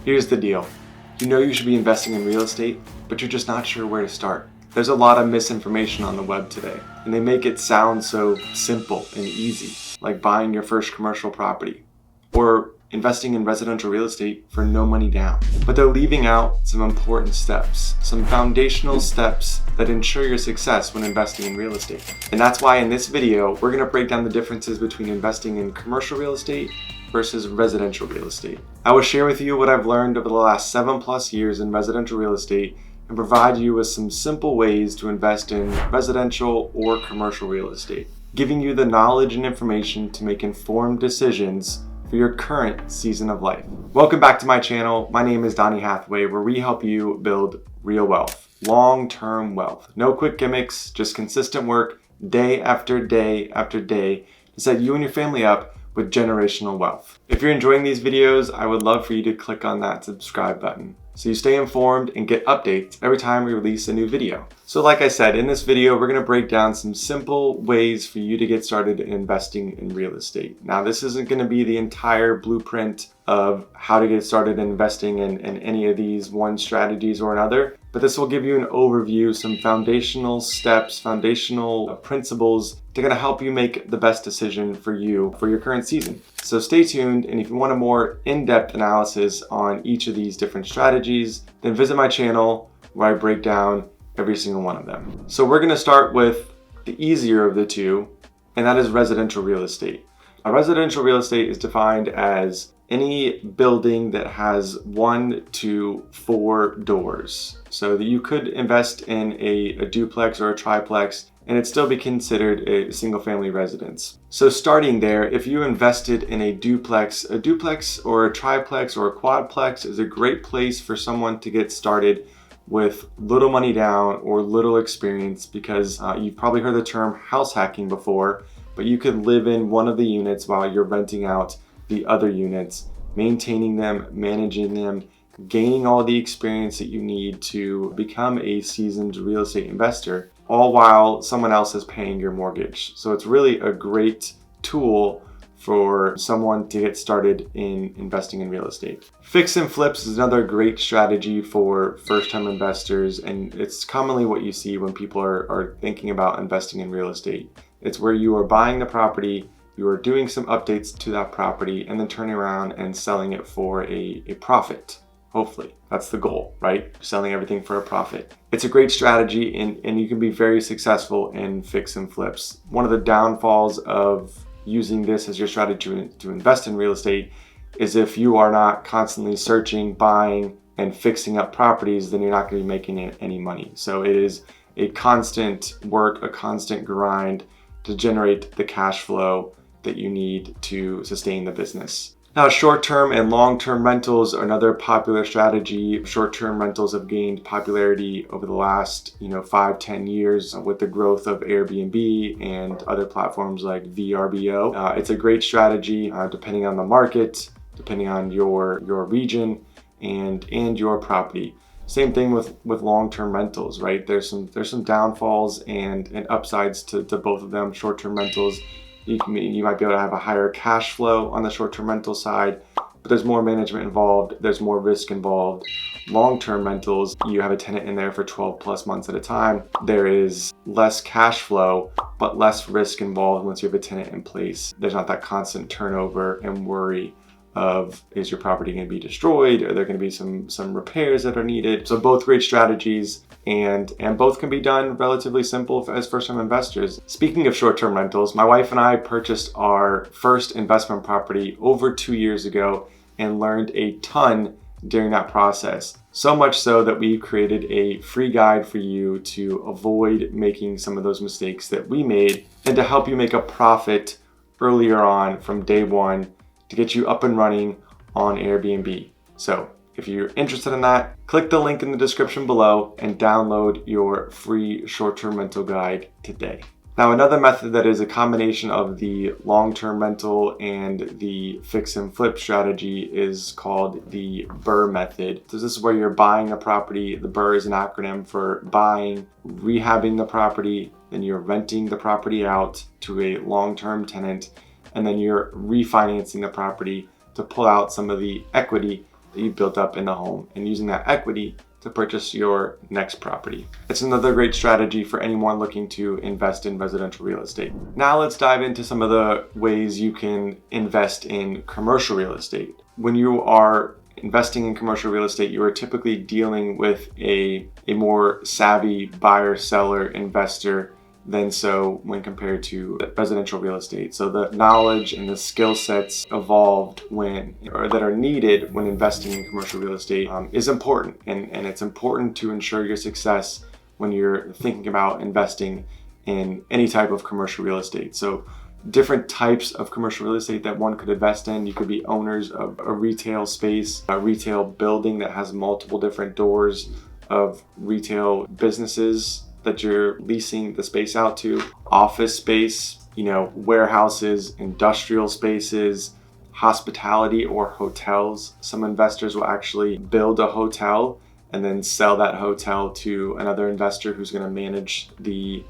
Here's the deal. You know you should be investing in real estate, but you're just not sure where to start. There's a lot of misinformation on the web today, and they make it sound so simple and easy, like buying your first commercial property or investing in residential real estate for no money down. But they're leaving out some important steps, some foundational steps that ensure your success when investing in real estate. And that's why in this video, we're gonna break down the differences between investing in commercial real estate versus residential real estate. I will share with you what I've learned over the last 7+ years in residential real estate and provide you with some simple ways to invest in residential or commercial real estate, giving you the knowledge and information to make informed decisions for your current season of life. Welcome back to my channel. My name is Donnie Hathaway, where we help you build real wealth, long-term wealth. No quick gimmicks, just consistent work day after day after day to set you and your family up with generational wealth. If you're enjoying these videos, I would love for you to click on that subscribe button so you stay informed and get updates every time we release a new video. So like I said, in this video, we're gonna break down some simple ways for you to get started in investing in real estate. Now, this isn't gonna be the entire blueprint of how to get started in investing in any of these one strategies or another, but this will give you an overview, some foundational steps, foundational principles that are gonna help you make the best decision for you for your current season. So stay tuned, and if you want a more in-depth analysis on each of these different strategies, then visit my channel where I break down every single one of them. So we're gonna start with the easier of the two, and that is residential real estate. A residential real estate is defined as any building that has 1 to 4 doors. So that you could invest in a duplex or a triplex and it'd still be considered a single family residence. So starting there, if you invested in a duplex or a triplex or a quadplex is a great place for someone to get started with little money down or little experience, because you've probably heard the term house hacking before, but you could live in one of the units while you're renting out the other units, maintaining them, managing them, gaining all the experience that you need to become a seasoned real estate investor, all while someone else is paying your mortgage. So it's really a great tool for someone to get started in investing in real estate. Fix and flips is another great strategy for first-time investors, and it's commonly what you see when people are thinking about investing in real estate. It's where you are buying the property, you are doing some updates to that property, and then turning around and selling it for a profit. Hopefully, that's the goal, right? Selling everything for a profit. It's a great strategy, and you can be very successful in fix and flips. One of the downfalls of using this as your strategy to invest in real estate is if you are not constantly searching, buying, and fixing up properties, then you're not going to be making any money. So it is a constant work, a constant grind to generate the cash flow that you need to sustain the business. Now, short-term and long-term rentals are another popular strategy. Short-term rentals have gained popularity over the last 5-10 years with the growth of Airbnb and other platforms like VRBO. It's a great strategy depending on the market, depending on your region and your property. Same thing with long-term rentals, right? There's some downfalls and upsides to both of them. Short-term rentals, you might be able to have a higher cash flow on the short-term rental side, but there's more management involved, there's more risk involved. Long-term rentals, you have a tenant in there for 12+ months at a time. There is less cash flow, but less risk involved once you have a tenant in place. There's not that constant turnover and worry of, is your property going to be destroyed? Are there going to be some repairs that are needed? So both great strategies, and both can be done relatively simple as first-time investors. Speaking of short-term rentals, my wife and I purchased our first investment property over 2 years ago and learned a ton during that process. So much so that we created a free guide for you to avoid making some of those mistakes that we made and to help you make a profit earlier on from day one to get you up and running on Airbnb. So if you're interested in that, click the link in the description below and download your free short-term rental guide today. Now, another method that is a combination of the long-term rental and the fix and flip strategy is called the Burr Method. So this is where you're buying a property. The Burr is an acronym for buying, rehabbing the property, then you're renting the property out to a long-term tenant, and then you're refinancing the property to pull out some of the equity that you built up in the home and using that equity to purchase your next property. It's another great strategy for anyone looking to invest in residential real estate. Now let's dive into some of the ways you can invest in commercial real estate. When you are investing in commercial real estate, you are typically dealing with a more savvy buyer, seller, investor than so when compared to residential real estate. So the knowledge and the skill sets evolved that are needed when investing in commercial real estate is important. And it's important to ensure your success when you're thinking about investing in any type of commercial real estate. So different types of commercial real estate that one could invest in. You could be owners of a retail space, a retail building that has multiple different doors of retail businesses that you're leasing the space out to, office space, warehouses, industrial spaces, hospitality or hotels. Some investors will actually build a hotel and then sell that hotel to another investor who's going to manage the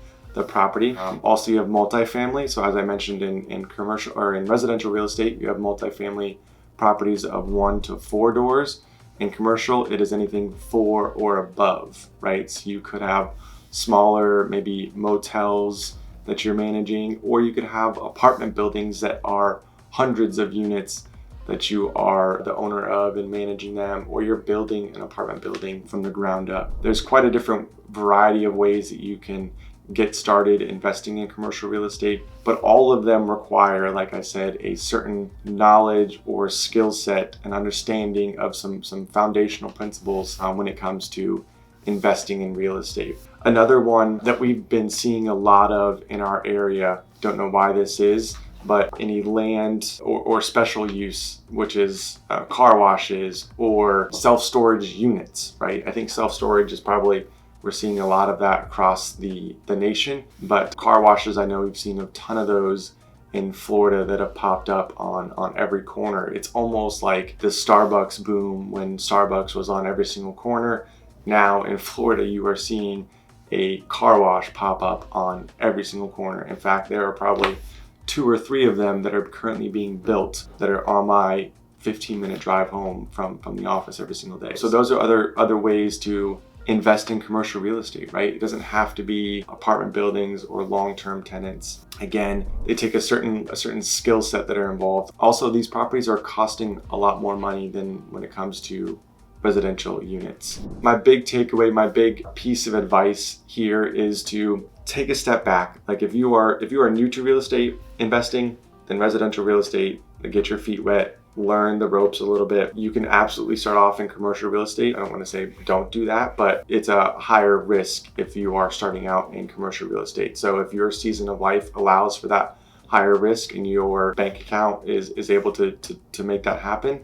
property. Also, you have multifamily. So as I mentioned in commercial or in residential real estate, you have multifamily properties of 1 to 4 doors. In commercial, it is anything 4 or above, right? So you could have smaller, maybe motels that you're managing, or you could have apartment buildings that are hundreds of units that you are the owner of and managing them, or you're building an apartment building from the ground up. There's quite a different variety of ways that you can get started investing in commercial real estate, but all of them require, like I said, a certain knowledge or skill set and understanding of some foundational principles when it comes to investing in real estate. Another one that we've been seeing a lot of in our area, don't know why this is, but any land or special use, which is car washes or self-storage units, right? I think self-storage is probably, we're seeing a lot of that across the nation, but car washes, I know we've seen a ton of those in Florida that have popped up on every corner. It's almost like the Starbucks boom when Starbucks was on every single corner. Now in Florida, you are seeing a car wash pop up on every single corner. In fact, there are probably 2 or 3 of them that are currently being built that are on my 15-minute drive home from the office every single day. So those are other ways to invest in commercial real estate, right? It doesn't have to be apartment buildings or long-term tenants. Again, they take a certain skill set that are involved. Also, these properties are costing a lot more money than when it comes to residential units. My big takeaway, my big piece of advice here is to take a step back. Like if you are new to real estate investing, then residential real estate, get your feet wet, learn the ropes a little bit. You can absolutely start off in commercial real estate. I don't want to say don't do that, but it's a higher risk if you are starting out in commercial real estate. So if your season of life allows for that higher risk and your bank account is able to make that happen,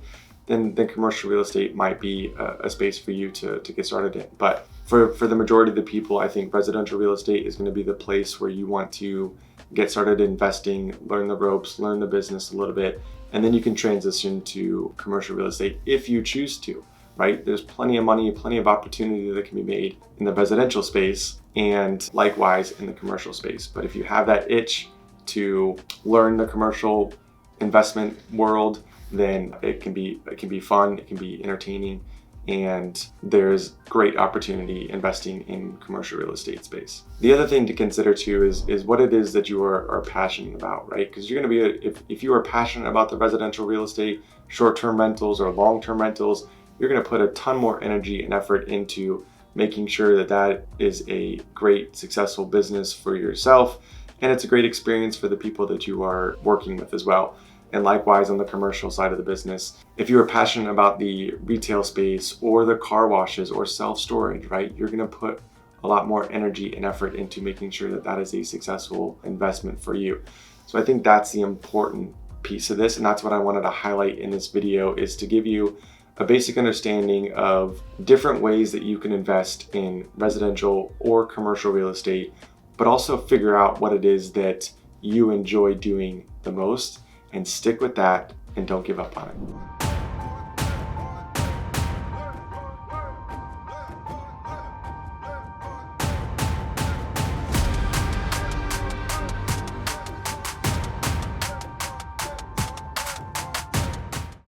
then commercial real estate might be a space for you to get started in. But for the majority of the people, I think residential real estate is going to be the place where you want to get started investing, learn the ropes, learn the business a little bit, and then you can transition to commercial real estate if you choose to, right? There's plenty of money, plenty of opportunity that can be made in the residential space and likewise in the commercial space. But if you have that itch to learn the commercial investment world, then it can be fun, it can be entertaining, and there's great opportunity investing in commercial real estate space. The other thing to consider too is what it is that you are passionate about, right? Because you're going to be, if you are passionate about the residential real estate, short-term rentals or long-term rentals, you're going to put a ton more energy and effort into making sure that is a great, successful business for yourself, and it's a great experience for the people that you are working with as well. And likewise on the commercial side of the business, if you are passionate about the retail space or the car washes or self-storage, right, you're going to put a lot more energy and effort into making sure that is a successful investment for you. So I think that's the important piece of this, and that's what I wanted to highlight in this video, is to give you a basic understanding of different ways that you can invest in residential or commercial real estate, but also figure out what it is that you enjoy doing the most and stick with that and don't give up on it.